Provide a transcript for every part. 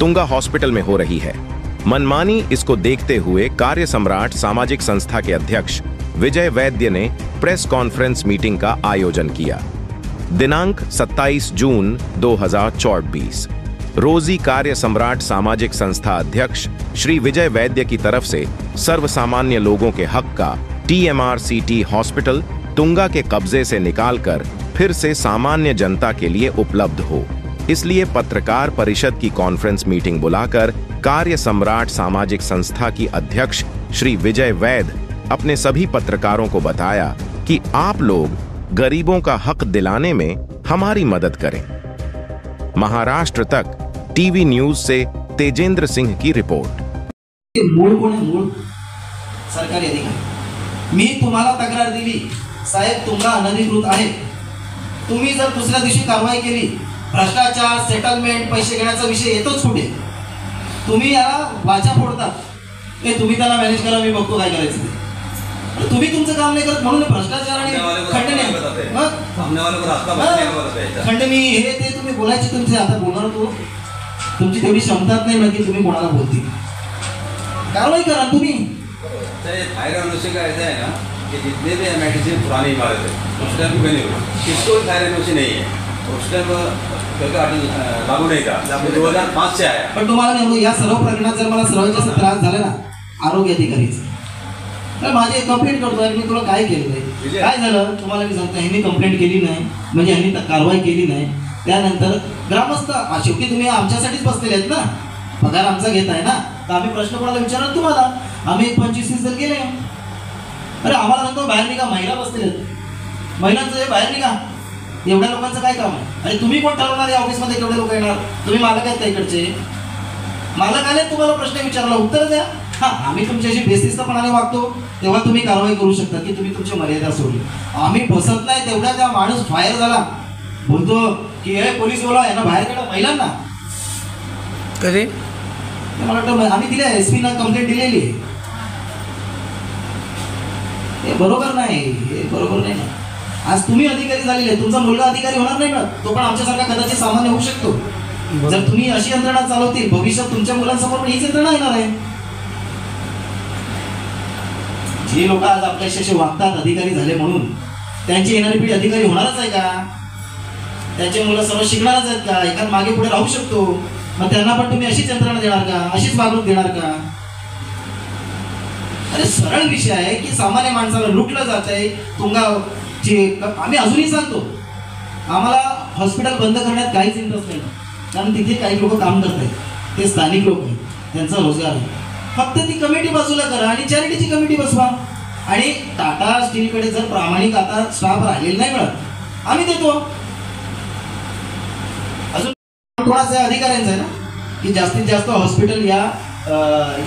Tunga hospital में हो रही है। मनमानी इसको देखते हुए कार्य सम्राट सामाजिक संस्था के अध्यक्ष विजय वैद्य ने प्रेस कॉन्फ्रेंस मीटिंग का आयोजन किया। दिनांक 27 जून 2024 रोजी कार्य सम्राट सामाजिक संस्था अध्यक्ष श्री विजय वैद्य की तरफ से सर्वसामान्य लोगों के हक का TMRCT हॉस्पिटल तुंगा के कब्जे से निकालकर फिर से सामान्य जनता के लिए उपलब्ध हो, इसलिए पत्रकार परिषद की कॉन्फ्रेंस मीटिंग बुलाकर कार्य सम्राट सामाजिक संस्था की अध्यक्ष श्री विजय वैद्य अपने सभी पत्रकारों को बताया कि आप लोग गरीबों का हक दिलाने में हमारी मदद करें। महाराष्ट्र तक टीवी न्यूज से तेजेंद्र सिंह की रिपोर्ट। मूळ कोण आहे? मूळ सरकारी अधिकारी। मी तुम्हाला तक्रार दिली, साहेब तुंगा अनधिकृत आहे, तुम्ही जर दुसऱ्या दिवशी कारवाई केली, भ्रष्टाचार सेटलमेंट पैसे घेण्याचा विषय येतोच पुढे, तुम्ही याला वाचा फोडता, ते तुम्ही त्याला मॅनेज करा, मी बघतो काय करायचं ते। तुम्ही तुमचं काम नाही करत म्हणून भ्रष्टाचार आणि खंडणी हे ते तुम्ही बोलायचे तुमचे। आता बोलणार तो तुमची तेवढी क्षमताच नाही बाकी तुम्ही कोणाला बोलतील, कारवाई करा तुम्ही। ऐसा है ना कि जितने भी MIDC पुरानी इमारत है उस टाइम बनी हुई, किसको फायर एनओसी नहीं है, उस टाइम लागू नहीं था, 2005 से आया। पण तुम्हाला नाही या सर्व प्रकरणात जर मला सर्वांचा त्रास झाला ना आरोग्य अधिकारीचा, तर माझे कंप्लेंट करतोय मी तुला काय केलं काय झालं तुम्हाला मी सांगतो, ह्यांनी कंप्लेंट केली नाही म्हणजे ह्यांनी कारवाई केली नाही, त्यानंतर ग्रामस्थ शेवटी तुम्ही आमच्यासाठीच बसलेले आहेत ना, पगार आमचा घेत आहे ना, तर आम्ही प्रश्न कोणाला विचारणार तुम्हाला, आम्ही 25-30 जण गेले, अरे आम्हाला सांगतो बाहेर निघा, महिला बसलेले आहेत, महिलांचं बाहेर निघा, एवढ्या लोकांचं काय काम आहे? आणि तुम्ही कोण ठरवणार या ऑफिसमध्ये केवढे लोक येणार? तुम्ही मालक आहेत इकडचे, मालक आले तुम्हाला प्रश्न विचारला उत्तर द्या। हा आम्ही तुमच्याशी बेशिस्तपणाने वागतो तेव्हा तुम्ही कारवाई करू शकता की तुम्ही तुमची मर्यादा सोडली, आम्ही बसत नाही तेवढ्या त्या माणूस फायर झाला, बोलतो की हे पोलीस बोला यांना बाहेर काढा महिलांना। कधी मला वाटतं आम्ही दिल्या SP ना कंप्लेंट दिलेली आहे, हे बरोबर नाही, हे बरोबर नाही ना। आज तुम्ही अधिकारी झालेले, तुमचा मुलगा अधिकारी होणार नाही ना, तो पण आमच्यासारखा कदाचित सामान्य होऊ शकतो। जर तुम्ही अशी यंत्रणा चालवतील भविष्यात तुमच्या मुलांसमोर पण हीच यंत्रणा येणार आहे। जे लोक आज आपल्याशी वागतात अधिकारी झाले म्हणून त्यांची येणारी पिढी अधिकारी होणारच आहे का? त्यांचे मुलं सर्व शिकणारच आहेत का? एखाद मागे पुढे राहू शकतो, मग त्यांना पण तुम्ही अशीच यंत्रणा देणार का? अशीच वागणूक देणार का? अरे सरळ विषय आहे की सामान्य माणसाला लुटलं जात आहे। तुंगाची आम्ही अजूनही सांगतो आम्हाला हॉस्पिटल बंद करण्यात काहीच इंटरेस्ट नाही, कारण तिथे काही लोक काम करत आहेत, ते स्थानिक लोक आहेत, त्यांचा रोजगार आहे। फक्त ती कमिटी बाजूला करा आणि चॅरिटीची कमिटी बसवा, आणि टाटा स्टीलकडे जर प्रामाणिक आता स्टाफ राहिलेला नाही मिळत आम्ही देतो। अजून कोणाचा अधिकाऱ्यांचा आहे ना की जास्तीत जास्त हॉस्पिटल या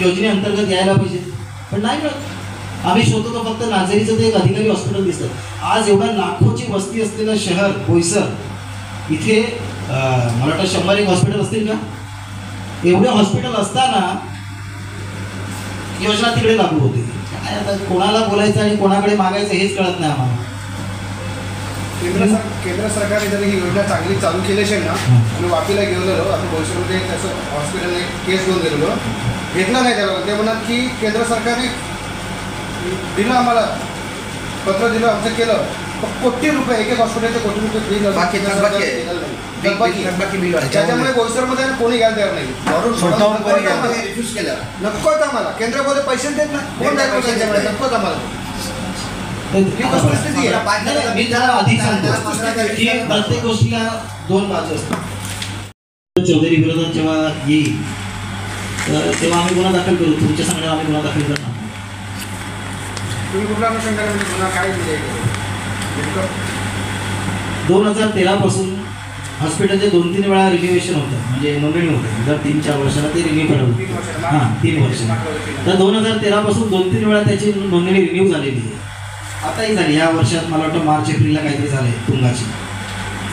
योजनेअंतर्गत यायला पाहिजे, पण नाही मिळत। आम्ही शोधतो फक्त नाझरीचं ते एक अधिकारी हॉस्पिटल दिसतं। आज एवढा लाखोची वस्ती असलेलं शहर बोईसर, इथे मला वाटतं 100-1 हॉस्पिटल असतील का? एवढे हॉस्पिटल असताना योजना तिकडे लागू होते। काय आता कोणाला बोलायचं आणि कोणाकडे मागायचं हेच कळत नाही आम्हाला। केंद्र सरकारने जर ही योजना चांगली चालू केली असेल ना, आम्ही वापीला गेलेलो, आता भविष्यामध्ये त्याचं हॉस्पिटल केस घेऊन गेलेलो, घेतला नाही त्याला, ते म्हणत की केंद्र सरकारने दिलं आम्हाला, पत्र दिलं, आमचं केलं, कोटी रुपये एक हॉस्पिटलचे कोटी रुपये फ्री त्याच्यामुळे बोईसरमध्ये कोणी घ्यायला तयार नाही, रिफ्यूज केलं, नकोच आम्हाला, केंद्रामध्ये पैसे देत नाही, कोण द्यायला त्याच्यामुळे नकोच आम्हाला। प्रत्येक गोष्टीला दोन बाजू असतात। चौधरी विरोधात जेव्हा येईल तर तेव्हा आम्ही गुन्हा दाखल करू, तुमच्या सांगण्यावर आम्ही गुन्हा दाखल करणार। तुम्ही कुठला अनुषंगाने गुन्हा काय दिले? 2013 पासून हॉस्पिटलचे 2-3 वेळा रिन्युएशन होतं, म्हणजे नोंदणी होते, दर 3-4 वर्षाला ते रिन्यू करत, हां 3 वर्ष। तर 2013 पासून 2-3 वेळा त्याची नोंदणी रिन्यू झालेली आहे, आताही झाली, या वर्षात मला वाटतं मार्च-एप्रिलला काहीतरी झालं आहे तुंगाची।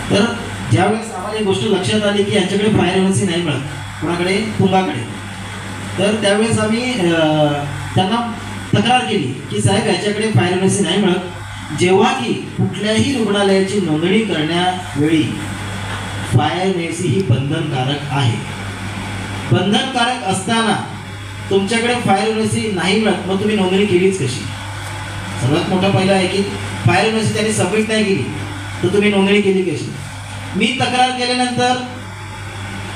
तर ज्यावेळेस आम्हाला एक गोष्ट लक्षात आली की यांच्याकडे फायर एनओसी नाही मिळत, कोणाकडे? तुंगाकडे। तर त्यावेळेस आम्ही त्यांना तक्रार केली की साहेब याच्याकडे फायर एनओसी नाही मिळत, जेव्हा की कुठल्याही रुग्णालयाची नोंदणी करण्यावेळी फायर एनओसी ही बंधनकारक आहे। बंधनकारक असताना तुमच्याकडे फायर युनिव्हर्सिटी नाही मिळत, मग तुम्ही नोंदणी केलीच कशी? सर्वात मोठा पहिला आहे की फायर युनिव्हर्सिटी त्यांनी सबमिट नाही केली तर तुम्ही नोंदणी केली कशी? मी तक्रार केल्यानंतर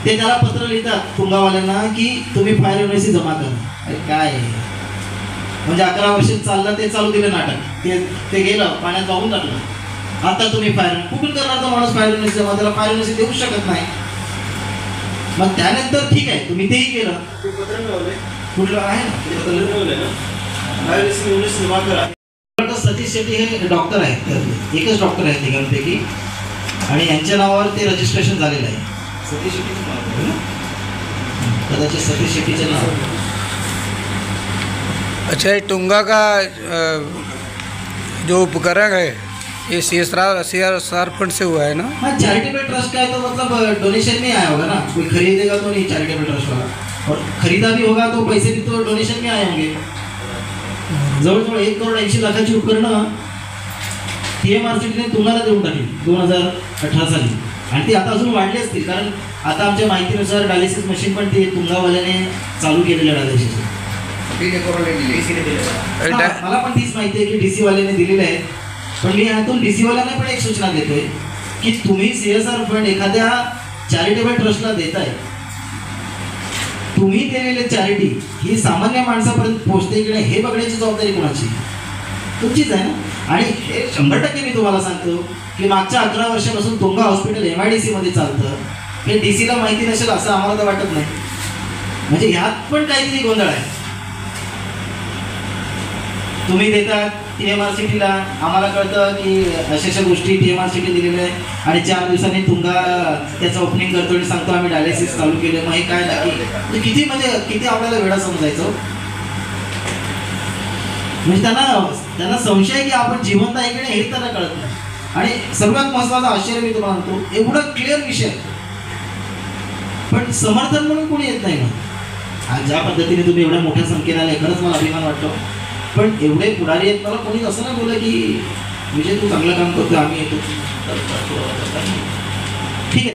ते त्याला पत्र लिहितात तुंगावाल्यांना की तुम्ही फायर युनिव्हर्सिटी जमा करा. अरे काय म्हणजे 11 वर्ष चाललं ते चालू दिलं नाटक, ते गेलं पाण्यात वाहून टाकलं. आता तुम्ही फायर कुठून करणार तो माणूस फायर युनिव्हर्सिटी जमा? त्याला फायर युनिव्हर्सिटी देऊ शकत नाही. मग त्यानंतर ठीक आहे तुम्ही तेही केलं, कुठलं आहे ना सतीश शेट्टी हे डॉक्टर आहेत, एकच डॉक्टर आहेत तिघांपैकी, आणि यांच्या नावावर ते रजिस्ट्रेशन झालेलं आहे. सतीश शेट्टीचं नाव आहे ना, कदाचित सतीश शेट्टीचं नाव. अच्छा, ये टुंगा का जो उपकरण है ये CSR फंड से हुआ है ना? हाँ, चैरिटेबल ट्रस्ट का है तो मतलब डोनेशन में आया होगा ना, कोई खरीदेगा तो नहीं चैरिटेबल ट्रस्ट वाला, और खरीदा भी होगा तो पैसे भी तो डोनेशन में आए होंगे. जवळजवळ 1,80,00,000ची उपकरणं TMRCTने तुम्हाला देऊन टाकली 2018 साली, आणि ती आता अजून वाढली असतील, कारण आता आमच्या माहितीनुसार डायलिसिस मशीन पण ते तुंगावाल्याने चालू केलेलं डायलिसिस. मला पण तीच माहिती आहे की DC वाल्याने दिलेले आहेत. पण मी यातून DC वाल्यांना पण एक सूचना देतोय की तुम्ही CSR फंड एखाद्या चॅरिटेबल ट्रस्टला देताय, तुम्ही दिलेले चॅरिटी ही सामान्य माणसापर्यंत पोहोचते की नाही हे बघण्याची जबाबदारी कोणाची? तुमचीच आहे ना. आणि हे 100% मी तुम्हाला सांगतो की मागच्या 11 वर्षापासून तुंगा हॉस्पिटल MIDC मध्ये चालतं, हे DC ला माहिती नसेल असं आम्हाला तर वाटत नाही. म्हणजे ह्यात पण काहीतरी गोंधळ आहे. तुम्ही देतात TMRCTला, आम्हाला कळतं की अशा गोष्टी TMRCT दिलेल्या आहे, आणि 4 दिवसांनी तुंगा त्याचं ओपनिंग करतो आणि सांगतो आम्ही डायलिसिस चालू केलं. मग हे काय नक्की किती आपल्याला वेळा समजायचं? म्हणजे त्यांना संशय आहे की आपण जिवंत आहे की नाही हे त्यांना कळत नाही. आणि सर्वात महत्त्वाचं आश्चर्य मी तुम्हाला म्हणतो, एवढा क्लिअर विषय पण समर्थन म्हणून कोणी येत नाही. मग ज्या पद्धतीने तुम्ही एवढ्या मोठ्या संख्येने आले, खरंच मला अभिमान वाटतो. पण एवढे पुढारी आहेत, मला कोणीच असं नाही बोललं की विजय तू चांगलं काम करतो आम्ही येतो. ठीक आहे.